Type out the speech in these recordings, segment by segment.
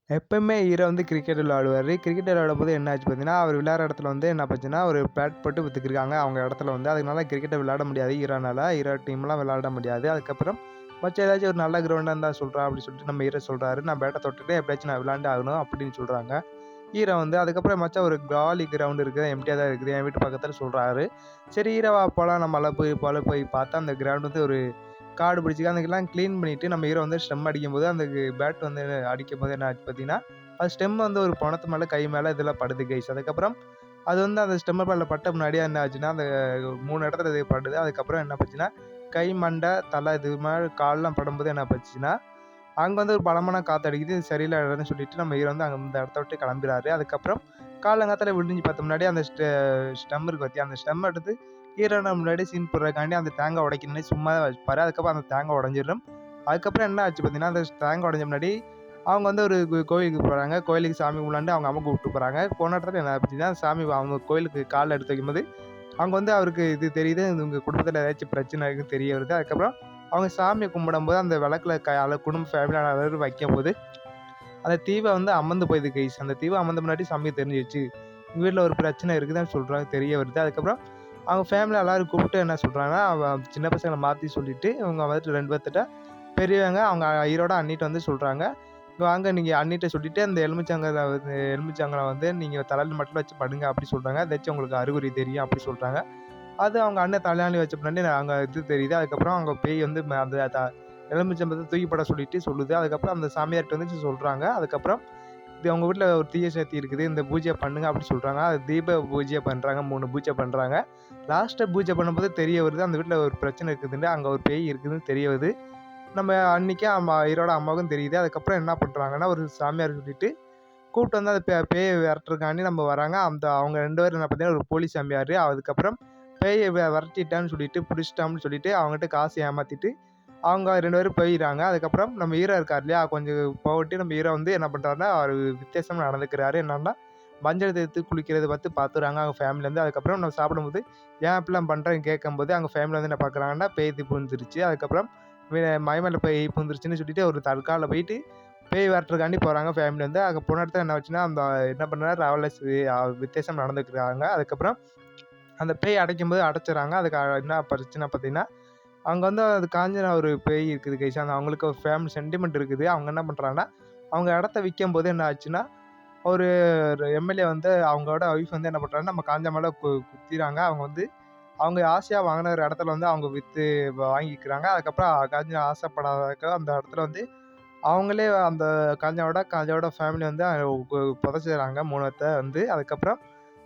எப்பவுமே ஹீரோ வந்து cricket விளையாடுவாரு. Cricket விளையாடும்போது என்ன ஆச்சு பார்த்தீங்கன்னா, அவர் விளையாடுற இடத்துல வந்து என்ன போச்சுன்னா, ஒரு பேட் போட்டு வித்துக்கிருக்காங்க அவங்க இடத்துல வந்து. அதனால கிரிக்கெட்ட விளையாட முடியாது ஹீரோனால. ஹீரோ டீம்லாம் விளையாட முடியாது. அதுக்கப்புறம் மச்சான் ஏதாச்சும் ஒரு நல்ல கிரவுண்டா இருந்தா சொல்றா அப்படின்னு சொல்லிட்டு நம்ம ஹீரோ சொல்றாரு. நான் பேட்ட தொட்டுட்டு எப்படியாச்சும் நான் விளையாண்டு ஆகணும் அப்படின்னு சொல்றாங்க. ஹீரோ வந்து அதுக்கப்புறம் மச்சான் ஒரு காலி கிரவுண்ட் இருக்குது. எம்ப்டியா தான் இருக்குது. என் வீட்டு பக்கத்துல சொல்றாரு. சரி ஹீரோ வா போலாம் நம்ம எல்லாம் போய் பார்த்தா அந்த கிரவுண்ட் வந்து ஒரு காடு பிடிச்சுருக்கு. அதுக்கெல்லாம் கிளீன் பண்ணிட்டு நம்ம ஹீரோ வந்து ஸ்டெம் அடிக்கும்போது, அந்த பேட் வந்து அடிக்கும்போது என்ன ஆச்சு பார்த்தீங்கன்னா, அது ஸ்டெம் வந்து ஒரு பொணத்து மேல, கை மேல இதெல்லாம் படுது கைஸ். அதுக்கப்புறம் அது வந்து அந்த ஸ்டெம் மேல பட்ட முன்னாடியே என்ன ஆச்சுன்னா, அந்த 3 இடத்துல இது படுது. அதுக்கப்புறம் என்ன போச்சுன்னா, கை, மண்டை, தலை இது மாரி கால்லாம் படும்போது என்ன போச்சுன்னா, அங்க வந்து ஒரு பலமான காத்து அடிக்குது. இது சரியில்லாதுன்னு சொல்லிட்டு நம்ம ஹீரோ வந்து அந்த இடத்த விட்டு கிளம்பிறாரு. அதுக்கப்புறம் காலங்காத்தால விடிஞ்சு பார்த்த முன்னாடி அந்த ஸ்டெம் இருக்கு பாத்தியா, அந்த ஸ்டெம் எடுத்து ஹீரோன முன்னாடி சீன் போடுறதுக்காண்டி அந்த தேங்காய் உடைக்கணும்னே சும்மா தான் வச்சுப்பாரு. அதுக்கப்புறம் அந்த தேங்காய் உடைஞ்சிரும். அதுக்கப்புறம் என்ன ஆச்சு பார்த்தீங்கன்னா, அந்த தேங்காய் உடைஞ்ச முன்னாடி அவங்க வந்து ஒரு கோயிலுக்கு போறாங்க. கோயிலுக்கு சாமி கும்பிடலான்ட்டு அவங்க அம்மா கூப்பிட்டு போறாங்க. போன இடத்துல என்ன ஆச்சுன்னா, சாமி அவங்க கோயிலுக்கு கால்ல எடுத்து வைக்கும்போது, அங்க வந்து அவருக்கு இது தெரியுது. உங்க குடும்பத்தில ஏதாச்சும் பிரச்சனை இருக்குன்னு தெரிய வருது. அதுக்கப்புறம் அவங்க சாமிய கும்பிடும்போது அந்த விளக்குல குடும்ப ஃபேமிலியான எல்லாரும் வைக்கும்போது, அந்த தீபம் வந்து அமர்ந்து போயிது கைஸ். அந்த தீபம் அமர்ந்த முன்னாடி சாமிக்கு தெரிஞ்சிருச்சு. எங்க வீட்ல ஒரு பிரச்சனை இருக்குதுன்னு சொல்றாங்க தெரிய வருது. அதுக்கப்புறம் அவங்க ஃபேமிலில எல்லாரும் கூப்பிட்டு என்ன சொல்றாங்கன்னா, சின்ன பசங்கள மாத்தி சொல்லிட்டு, இவங்க வந்துட்டு 2 பேர்த்துட்ட பெரியவங்க அவங்க ஈரோட அண்ணிட்ட வந்து சொல்றாங்க. "இங்க வாங்க நீங்க அண்ணிட்ட சொல்லிட்டு அந்த எலுமிச்சங்கல வந்து நீங்க தலையில மட்டும் வச்சு படுங்க" அப்படி சொல்றாங்க. "ஏதாச்சும் உங்களுக்கு அறிகுறி தெரியும்" அப்படி சொல்றாங்க. அது அவங்க அண்ணன் தலையாணி வச்ச பின்னாடி அங்க இது தெரியுது. அதுக்கப்புறம் அங்க பேய் வந்து அந்த எலுமிச்சம்பழத்த தூக்கி போட சொல்லிட்டு சொல்லுது. அதுக்கப்புறம் அந்த சாமியார்ட்ட வந்து சொல்றாங்க. அதுக்கப்புறம் இது அவங்க வீட்ல ஒரு தீய சக்தி இருக்குது. இந்த பூஜைய பண்ணுங்க அப்படி சொல்றாங்க. அது தீப பூஜைய பண்றாங்க. 3 பூஜை பண்றாங்க. லாஸ்ட்டா பூஜை பண்ணும்போது தெரிய வருது. அந்த வீட்ல ஒரு பிரச்சனை இருக்குதுன்னு, அங்க ஒரு பேய் இருக்குதுன்னு தெரிய வருது. நம்ம அன்னைக்கே ஈரோட அம்மாவுக்கும் தெரியுது. அதுக்கப்புறம் என்ன பண்றாங்கன்னா, ஒரு சாமியார் சொல்லிட்டு கூப்பிட்டு வந்து அந்த பேய விரட்டுறதுக்காண்டி நம்ம வராங்க. அவங்க 2 பேரும் என்ன பார்த்தீங்கன்னா, ஒரு போலி சாமியாரு. அதுக்கப்புறம் பேய விரட்டிட்டான்னு சொல்லிட்டு, புடிச்சிட்டான்னு சொல்லிட்டு அவங்ககிட்ட காசு ஏமாத்திட்டு, அவங்க 2 பேரும் போயிறாங்க. அதுக்கப்புறம் நம்ம ஹீரோ இருக்கார் இல்லையா? கொஞ்சம் போகட்டி நம்ம ஹீரோ வந்து என்ன பண்றாருன்னா, அவரு வித்தியாசமா நடந்துக்கிறாரு. என்னன்னா, மஞ்சள் தேய்த்து குளிக்கிறத பார்த்துறாங்க அவங்க ஃபேமிலிலருந்து. அதுக்கப்புறம் நம்ம சாப்பிடும்போது, "ஏன் இப்படிலாம் பண்றேன்னு?" கேட்கும்போது, அவங்க ஃபேமிலி வந்து என்ன பார்க்குறாங்கன்னா, பேய் புகுந்துருச்சு. அதுக்கப்புறம் மயமேல பேய் புகுந்துருச்சுன்னு சொல்லிட்டு ஒரு தற்கால போயிட்டு பேய் விரட்டுறதுக்காண்டி போறாங்க ஃபேமிலி வந்து. அங்க போன இடத்துல என்ன ஆச்சுன்னா, அந்த என்ன பண்ணாரு ராவலஸ் வித்தியாசமா நடந்துக்கிறாங்க. அதுக்கப்புறம் அந்த பேய் அடைக்கும்போது அடைச்சுறாங்க. அதுக்கு என்ன பிரச்சனை பார்த்தீங்கன்னா, அங்க வந்து அது காஞ்சனா ஒரு பேய் இருக்குது கைஸ். அவங்களுக்கு ஒரு ஃபேமிலி சென்டிமெண்ட் இருக்குது. அவங்க என்ன பண்றாங்கன்னா, அவங்க இடத்த விக்கும்போது என்ன ஆச்சுன்னா, ஒரு எம்எல்ஏ வந்து அவங்களோட ஒய்ஃப் வந்து என்ன பண்றாங்கன்னா, நம்ம காஞ்ச மேல குத்திறாங்க. அவங்க வந்து அவங்க ஆசையா வாங்குன ஒரு இடத்துல வந்து அவங்க வித்து வாங்கிக்கிறாங்க. அதுக்கப்புறம் காஞ்சனா ஆசைப்படாததுக்கு அந்த இடத்துல வந்து அவங்களே அந்த காஞ்சாவோட ஃபேமிலி வந்து புதைச்சிடுறாங்க 3 வந்து. அதுக்கப்புறம்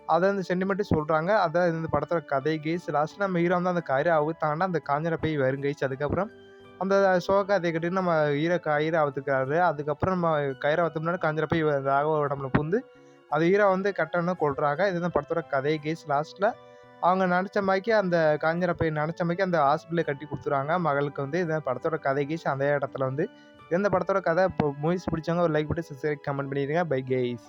அத வந்து சென்டிமென்ட்டு சொல்றாங்க. அதான் இந்த படத்தோட கதை கைஸ். லாஸ்ட்ல நம்ம ஹீரோ வந்து அந்த கயிற அவுத்தாங்கன்னா, அந்த காஞ்சன பேய் வரும் கைஸ். அதுக்கப்புறம் அந்த சோக கதைய கட்டிட்டு நம்ம ஹீரோ கயிற அவுத்துக்கிறாரு. அதுக்கப்புறம் நம்ம கயிற அவுத்த முன்னாடி காஞ்சன பேய் ராகவ உடம்புல புகுந்து, அது ஹீரோ வந்து கட்டணும் கொல்றாங்க. இதுதான் படத்தோட கதை கைஸ். லாஸ்ட்ல அவங்க நெனச்ச மாரிக்கு அந்த காஞ்சன பேய் நெனச்ச மாரிக்கு அந்த ஹாஸ்பிட்டலே கட்டி குடுத்துருவாங்க மகளுக்கு வந்து. இதான் படத்தோட கதை கைஸ். அந்த இடத்துல வந்து இந்த படத்தோட கதை இப்போ மூவிஸ் பிடிச்சவங்க ஒரு லைக் போட்டு சப்ஸ்கிரைப் கமெண்ட் பண்ணிடுங்க. Bye guys.